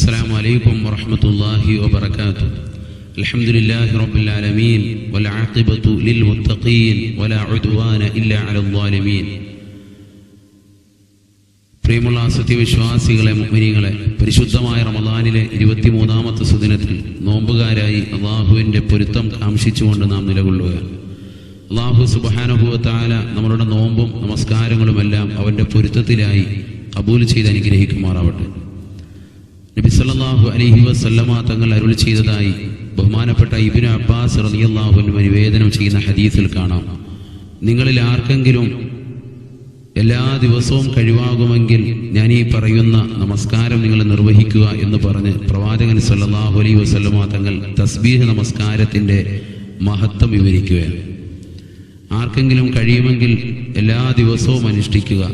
السلام عليكم ورحمة الله وبركاته. الحمد لله رب العالمين والعاقبة للمتقين ولا عدوان إلا على الظالمين. പ്രിയമുള്ള സത്യവിശ്വാസികളെ, മുഅ്മിനീങ്ങളെ, പരിശുദ്ധമായ റമദാനിലെ 23ാമത്തെ സുദിനത്തിൽ നോമ്പുകാരായി അള്ളാഹുവിൻ്റെ പൊരുത്തം കാംക്ഷിച്ചുകൊണ്ട് നാം നിലകൊള്ളുകയാണ്. അള്ളാഹു സുബ്ഹാനഹു വ തആല നമ്മളുടെ നോമ്പും നമസ്കാരങ്ങളുമെല്ലാം അവൻ്റെ പൊരുത്തത്തിലായി കബൂൽ ചെയ്ത് അനുഗ്രഹിക്കുമാറാവട്ടെ. നബി സല്ലല്ലാഹു അലൈഹി വസല്ലമ തങ്ങൾ അരുളി ചെയ്തതായി ബഹുമാനപ്പെട്ട ഇബ്നു അബ്ബാസ് റളിയല്ലാഹു അൻഹു നിവേദനം ചെയ്യുന്ന ഹദീസിൽ കാണാം, നിങ്ങളിൽ ആർക്കെങ്കിലും എല്ലാ ദിവസവും കഴിവാകുമെങ്കിൽ ഞാൻ ഈ പറയുന്ന നമസ്കാരം നിങ്ങൾ നിർവഹിക്കുക എന്ന് പറഞ്ഞ് പ്രവാചകൻ സല്ലല്ലാഹു അലൈഹി വസല്ലമ തങ്ങൾ തസ്ബീഹ് നമസ്കാരത്തിൻ്റെ മഹത്വം വിവരിക്കുകയാണ്. ആർക്കെങ്കിലും കഴിയുമെങ്കിൽ എല്ലാ ദിവസവും അനുഷ്ഠിക്കുക,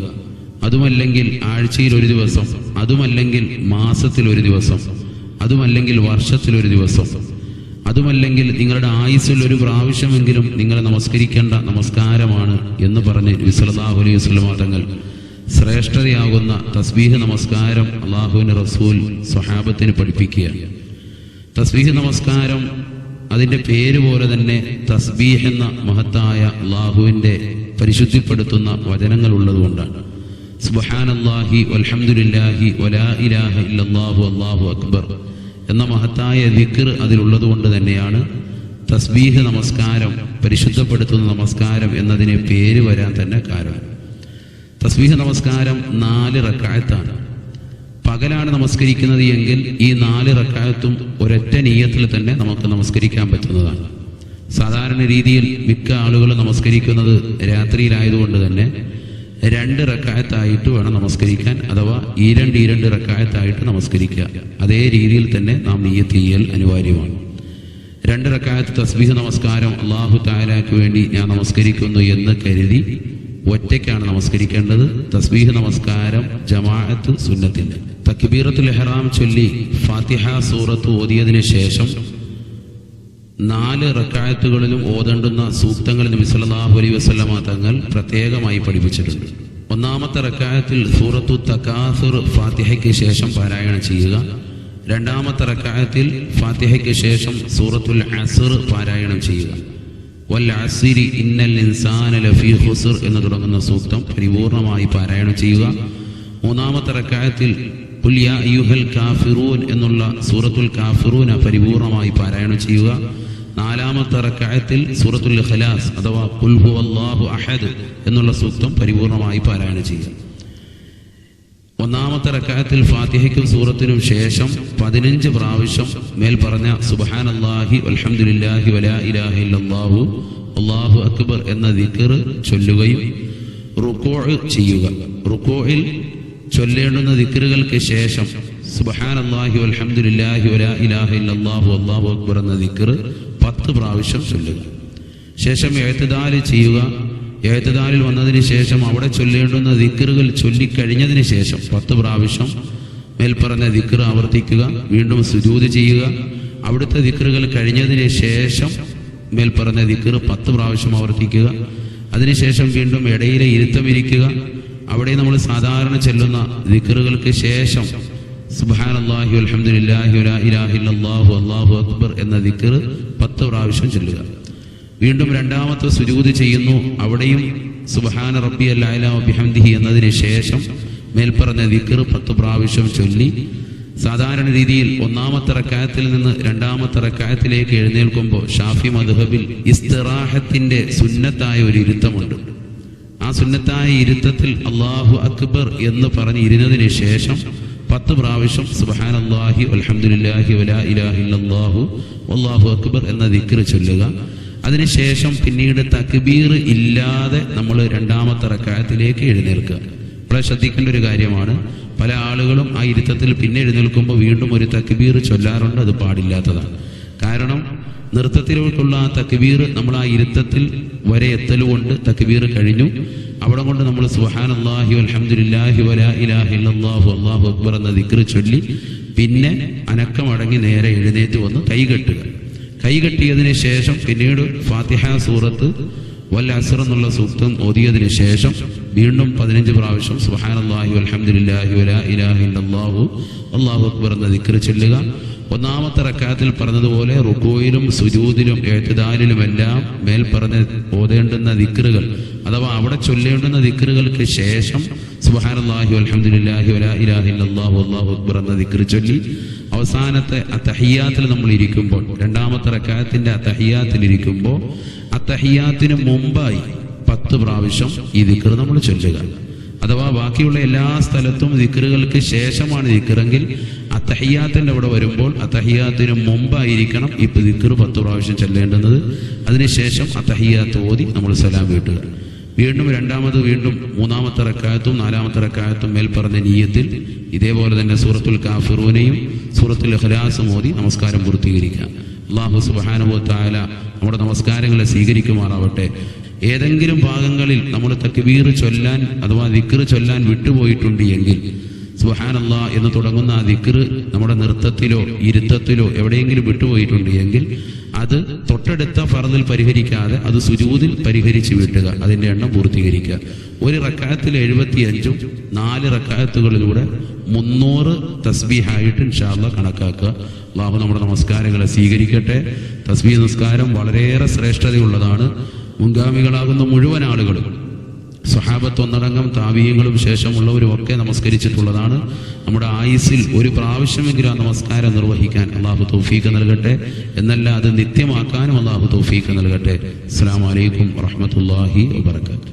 അതുമല്ലെങ്കിൽ ആഴ്ചയിൽ ഒരു ദിവസം, അതുമല്ലെങ്കിൽ മാസത്തിൽ ഒരു ദിവസം, അതുമല്ലെങ്കിൽ വർഷത്തിൽ ഒരു ദിവസം, അതുമല്ലെങ്കിൽ നിങ്ങളുടെ ആയുസ്സിൽ ഒരു പ്രാവശ്യമെങ്കിലും നിങ്ങൾ നമസ്കരിക്കേണ്ട നമസ്കാരമാണ് എന്ന് പറഞ്ഞ് നബി സല്ലല്ലാഹു അലൈഹി വസല്ലം തങ്ങൾ ശ്രേഷ്ഠതയാകുന്ന തസ്ബീഹ് നമസ്കാരം അള്ളാഹുവിൻ്റെ റസൂൽ സ്വഹാബത്തിന് പഠിപ്പിക്കുകയാണ്. തസ്ബീഹ് നമസ്കാരം അതിൻ്റെ പേര് പോലെ തന്നെ തസ്ബീഹ് എന്ന മഹത്തായ അള്ളാഹുവിൻ്റെ പരിശുദ്ധിപ്പെടുത്തുന്ന വചനങ്ങൾ ഉള്ളതുകൊണ്ടാണ്. സുബ്ഹാനല്ലാഹി വൽഹംദുലില്ലാഹി വലാ ഇലാഹ ഇല്ലല്ലാഹു അല്ലാഹു അക്ബർ എന്ന മഹത്തായ ദിക്ർ അതിലുള്ളതുകൊണ്ട് തന്നെയാണ് തസ്ബീഹ് നമസ്കാരം, പരിശുദ്ധപ്പെടുത്തുന്ന നമസ്കാരം എന്നതിന് പേര് വരാൻ തന്നെ കാരണം. തസ്ബീഹ് നമസ്കാരം 4 റക്അത്താണ്. പകലാണ് നമസ്കരിക്കുന്നത് എങ്കിൽ ഈ 4 റക്അത്തും ഒരൊറ്റ നിയ്യത്തിൽ തന്നെ നമുക്ക് നമസ്കരിക്കാൻ പറ്റുന്നതാണ്. സാധാരണ രീതിയിൽ മിക്ക ആളുകളും നമസ്കരിക്കുന്നത് രാത്രിയിലായതുകൊണ്ട് തന്നെ 2 റക്അത്തായിട്ട് വേണം നമസ്കരിക്കാൻ, അഥവാ ഈ 2 റക്അത്തായിട്ട് നമസ്കരിക്കുക. അതേ രീതിയിൽ തന്നെ നാം നിയ്യത്ത് ചെയ്യൽ അനിവാര്യമാണ്. 2 റക്അത്ത് തസ്ബീഹ് നമസ്കാരം അല്ലാഹു തആലയ്ക്ക് വേണ്ടി ഞാൻ നമസ്കരിക്കുന്നു എന്ന് കരുതി ഒറ്റയ്ക്കാണ് നമസ്കരിക്കേണ്ടത്. തസ്ബീഹ് നമസ്കാരം ജമാഅത്ത് സുന്നത്തിൻ്റെ തക്ബീറത്തുൽ ഇഹ്റാം ചൊല്ലി ഫാത്തിഹ സൂറത്ത് ഓതിയതിനു ശേഷം 4 റക്അത്തുകളിലും ഓതേണ്ടുന്ന സൂക്തങ്ങൾ നബി സല്ലല്ലാഹു അലൈഹി വസല്ലമ തങ്ങൾ പ്രത്യേകമായി പഠിപ്പിച്ചിട്ടുണ്ട്. 1ാമത്തെ റക്അത്തിൽ സൂറത്തു തകാസുർ ഫാത്തിഹയ്ക്ക് ശേഷം പാരായണം ചെയ്യുക. 2ാമത്തെ റക്അത്തിൽ ഫാത്തിഹയ്ക്ക് ശേഷം സൂറത്തുൽ അസ്ർ പാരായണം ചെയ്യുക. വൽ അസ്രി ഇന്നൽ ഇൻസാന ലഫീ ഖുസ്ർ എന്ന് തുടങ്ങുന്ന സൂക്തം പരിപൂർണമായി പാരായണം ചെയ്യുക. 3ാമത്തെ റക്അത്തിൽ ഖുൽ യാ അയ്യുഹൽ കാഫിറൂൻ എന്നുള്ള സൂറത്തുൽ കാഫിറൂന പരിപൂർണമായി പാരായണം ചെയ്യുക. 4ാമത്തെ റക്അത്തിൽ സൂറത്തുൽ ഇഖ്ലാസ് അഥവാ ഖുൽ ഹുവല്ലാഹു അഹദ് എന്നുള്ള സൂക്തം പരിപൂർണമായി പാരായണം ചെയ്യുക. 1ാമത്തെ റക്അത്തിൽ ഫാത്തിഹയ്ക്കും സൂറത്തിനും ശേഷം 15 പ്രാവശ്യം മേൽ പറഞ്ഞ സുബ്ഹാനല്ലാഹി വൽഹംദുലില്ലാഹി വലാ ഇലാഹ ഇല്ലല്ലാഹു അല്ലാഹു അക്ബർ എന്ന ദിക്ർ ചൊല്ലുകയും റുകൂഅ് ചെയ്യുക. റുകൂഇൽ ചൊല്ലേണ്ടുന്ന ദിക്റുകൾക്ക് ശേഷം സുബ്ഹാനല്ലാഹി വൽഹംദുലില്ലാഹി വലാ ഇലാഹ ഇല്ലല്ലാഹു അല്ലാഹു അക്ബർ എന്ന ദിക്ർ 10 പ്രാവശ്യം ചൊല്ലുക. ശേഷം ഇഅ്തിദാൽ ചെയ്യുക. ഇഅ്തിദാലിൽ വന്നതിന് ശേഷം അവിടെ ചൊല്ലേണ്ടുന്ന ദിക്റുകൾ ചൊല്ലിക്കഴിഞ്ഞതിന് ശേഷം 10 പ്രാവശ്യം മേൽപ്പറഞ്ഞ ദിക്ർ ആവർത്തിക്കുക. വീണ്ടും സുജൂദ് ചെയ്യുക. അവിടുത്തെ ദിക്റുകൾ കഴിഞ്ഞതിന് ശേഷം മേൽപ്പറഞ്ഞ ദിക്ർ 10 പ്രാവശ്യം ആവർത്തിക്കുക. അതിനുശേഷം വീണ്ടും ഇടയിലെ ഇരുത്തമിരിക്കുക. അവിടെ നമ്മൾ സാധാരണ ചെല്ലുന്ന ദിക്റുകൾക്ക് ശേഷം സുബ്ഹാനല്ലാഹി വൽഹംദുലില്ലാഹി വലാ ഇലാഹ ഇല്ലല്ലാഹു അല്ലാഹു അക്ബർ എന്ന ദിക്ർ 10 പ്രാവശ്യം ചൊല്ലുക. വീണ്ടും 2ാമത്തെ സുജൂദ് ചെയ്യുന്നു. അവിടെയും സുബ്ഹാന റബ്ബിയൽ അഅ്ലാ വബിഹംദിഹി എന്നതിന് ശേഷം മേൽപ്പറഞ്ഞ ദിക്ർ 10 പ്രാവശ്യം ചൊല്ലി സാധാരണ രീതിയിൽ 1ാമത്തെ റക്അത്തിൽ നിന്ന് 2ാമത്തെ റക്അത്തിലേക്ക് എഴുന്നേൽക്കുമ്പോൾ ഷാഫി മദ്ഹബിൽ ഇസ്തിറാഹത്തിന്റെ സുന്നത്തായ ഒരു ഇരുത്തമുണ്ട്. ആ സുന്നത്തായ ഇരുത്തത്തിൽ അല്ലാഹു അക്ബർ എന്ന് പറഞ്ഞ് ഇരുന്നതിന് ശേഷം 10 പ്രാവശ്യം സുബ്ഹാനല്ലാഹി വൽഹംദുലില്ലാഹി വലാ ഇലാഹ ഇല്ലല്ലാഹു വല്ലാഹു അക്ബർ എന്ന ദിക്ർ ചൊല്ലുക. അതിനുശേഷം പിന്നീട് തക്ബീർ ഇല്ലാതെ നമ്മൾ 2ാമത്തെ റക്അത്തിലേക്ക് എഴുന്നേൽക്കുക. ഇവിടെ ശ്രദ്ധിക്കേണ്ട ഒരു കാര്യമാണ്, പല ആളുകളും ആ ഇരുത്തത്തിൽ പിന്നെ എഴുന്നേൽക്കുമ്പോൾ വീണ്ടും ഒരു തക്ബീർ ചൊല്ലാറുണ്ട്. അത് പാടില്ലാത്തതാണ്. കാരണം നൃത്തത്തിലോട്ടുള്ള ആ തക്ബീർ നമ്മൾ ആ ഇരുത്തത്തിൽ വരെ എത്തലുകൊണ്ട് തക്ബീർ കഴിഞ്ഞു. അവിടെ കൊണ്ട് നമ്മൾ സുബ്ഹാനല്ലാഹി വൽഹംദുലില്ലാഹി വലാ ഇലാഹ ഇല്ലല്ലാഹു അല്ലാഹു അക്ബർ എന്ന ദിക്ർ ചൊല്ലി പിന്നെ അനക്കമടങ്ങി നേരെ എഴുന്നേറ്റ് വന്ന് കൈകെട്ടുക. കൈകെട്ടിയതിന് ശേഷം പിന്നീട് ഫാത്തിഹ സൂറത്ത് വൽ അസ്ർ എന്നുള്ള സൂക്തം ഓതിയതിനു ശേഷം വീണ്ടും 15 പ്രാവശ്യം സുബ്ഹാനല്ലാഹി വൽഹംദുലില്ലാഹി വലാ ഇലാഹ ഇല്ലല്ലാഹു അല്ലാഹു അക്ബർ എന്ന ദിക്ർ ചൊല്ലുക. ഒന്നാമത്തെ റക്അത്തിൽ പറഞ്ഞതുപോലെ റുകൂയിലും സുജൂദിലും ഇഅ്തിദാലിലുമെല്ലാം മേൽ പറഞ്ഞ ഓതേണ്ടുന്ന ദിക്റുകൾ അഥവാ അവിടെ ചൊല്ലേണ്ടുന്ന ദിക്റുകൾക്ക് ശേഷം സുബ്ഹാനല്ലാഹി വൽഹംദുലില്ലാഹി വലാ ഇലാഹ ഇല്ലല്ലാഹു അല്ലാഹു അക്ബർ എന്ന ദിക്ർ ചൊല്ലി അവസാനത്തെ അത്തഹിയ്യാത്തിൽ നമ്മൾ ഇരിക്കുമ്പോൾ, രണ്ടാമത്തെ റക്അത്തിന്റെ അത്തഹിയ്യാത്തിൽ ഇരിക്കുമ്പോൾ അത്തഹിയ്യാത്തിന് മുമ്പായി 10 പ്രാവശ്യം ഈ ദിക്ർ നമ്മൾ ചൊല്ലുക. അഥവാ ബാക്കിയുള്ള എല്ലാ സ്ഥലത്തും ദിക്റുകൾക്ക് ശേഷമാണ് ദിക്റെങ്കിൽ അത്തഹിയ്യാത്തിന്റെ അവിടെ വരുമ്പോൾ അത്തഹിയ്യാത്തിന് മുമ്പായിരിക്കണം ഈ ദിക്ർ 10 പ്രാവശ്യം ചൊല്ലേണ്ടുന്നത്. അതിനുശേഷം അത്തഹിയ്യാത്ത് ഓതി നമ്മൾ സലാം വീട്ടുക. വീണ്ടും വീണ്ടും മൂന്നാമത്തെ റക്അത്തും നാലാമത്തെ റക്അത്തും മേൽ പറഞ്ഞ നിയ്യത്തിൽ ഇതേപോലെ തന്നെ സൂറത്തുൽ കാഫിറൂനെയും സൂറത്തുൽ ഇഖ്ലാസും ഓതി നമസ്കാരം പൂർത്തീകരിക്കുക. അല്ലാഹു സുബ്ഹാനഹു വ തആല നമ്മുടെ നമസ്കാരങ്ങളെ സ്വീകരിക്കുമാറാവട്ടെ. ഏതെങ്കിലും ഭാഗങ്ങളിൽ നമ്മൾ തക്ബീർ ചൊല്ലാൻ അഥവാ ദിക്ർ ചൊല്ലാൻ വിട്ടുപോയിട്ടുണ്ട് എങ്കിൽ സുബ്ഹാനല്ലാഹ് എന്ന് തുടങ്ങുന്ന ആ ദിക്ർ നമ്മുടെ നൃത്തത്തിലോ ഇരുത്തത്തിലോ എവിടെയെങ്കിലും വിട്ടുപോയിട്ടുണ്ട് എങ്കിൽ അത് തൊട്ടടുത്ത ഫർദിൽ പരിഹരിക്കാതെ അത് സുജൂദിൽ പരിഹരിച്ച് വിട്ടുക. അതിന്റെ എണ്ണം പൂർത്തീകരിക്കുക. ഒരു റക്അത്തിൽ 75ഉം 4 റക്അത്തുകളിലൂടെ 300 തസ്ബീഹായിട്ട് ഇൻഷാ അല്ലാഹ് കണക്കാക്കുക. അല്ലാഹു നമ്മുടെ നമസ്കാരങ്ങളെ സ്വീകരിക്കട്ടെ. തസ്ബീഹ് നിസ്കാരം വളരെയേറെ ശ്രേഷ്ഠതയുള്ളതാണ്. മുൻഗാമികളാകുന്ന മുഴുവൻ ആളുകളും സ്വഹാബത്ത് ഒന്നടങ്കം താബീയങ്ങളും ശേഷമുള്ളവരും ഒക്കെ നമസ്കരിച്ചിട്ടുള്ളതാണ്. നമ്മുടെ ആയുസ്സിൽ ഒരു പ്രാവശ്യമെങ്കിലും ആ നമസ്കാരം നിർവഹിക്കാൻ അല്ലാഹു തൗഫീഖ് നൽകട്ടെ. എന്നല്ല അത് നിത്യമാക്കാനും അല്ലാഹു തൗഫീഖ് നൽകട്ടെ. അസ്സലാമു അലൈക്കും വറഹ്മത്തുള്ളാഹി വബറകാതുഹു.